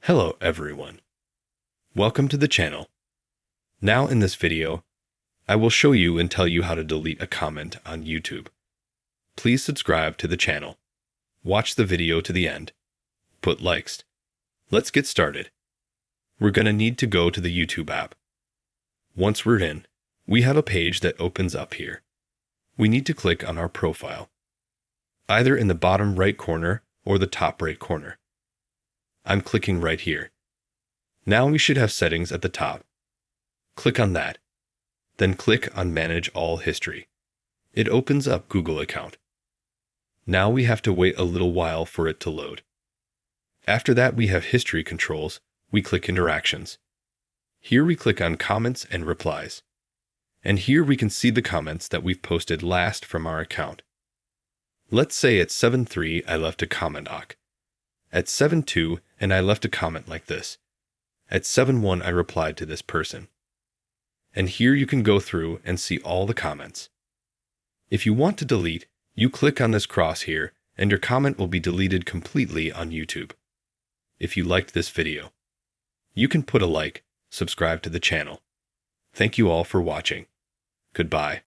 Hello everyone. Welcome to the channel. Now in this video, I will show you and tell you how to delete a comment on YouTube. Please subscribe to the channel. Watch the video to the end. Put likes. Let's get started. We're going to need to go to the YouTube app. Once we're in, we have a page that opens up here. We need to click on our profile, either in the bottom right corner or the top right corner. I'm clicking right here. Now we should have settings at the top. Click on that. Then click on Manage All History. It opens up Google account. Now we have to wait a little while for it to load. After that we have History controls. We click Interactions. Here we click on Comments and Replies. And here we can see the comments that we've posted last from our account. Let's say at 7:03 I left a comment at 7:02 and I left a comment like this. At 7:01 I replied to this person. And here you can go through and see all the comments. If you want to delete, you click on this cross here and your comment will be deleted completely on YouTube. If you liked this video, you can put a like, subscribe to the channel. Thank you all for watching. Goodbye.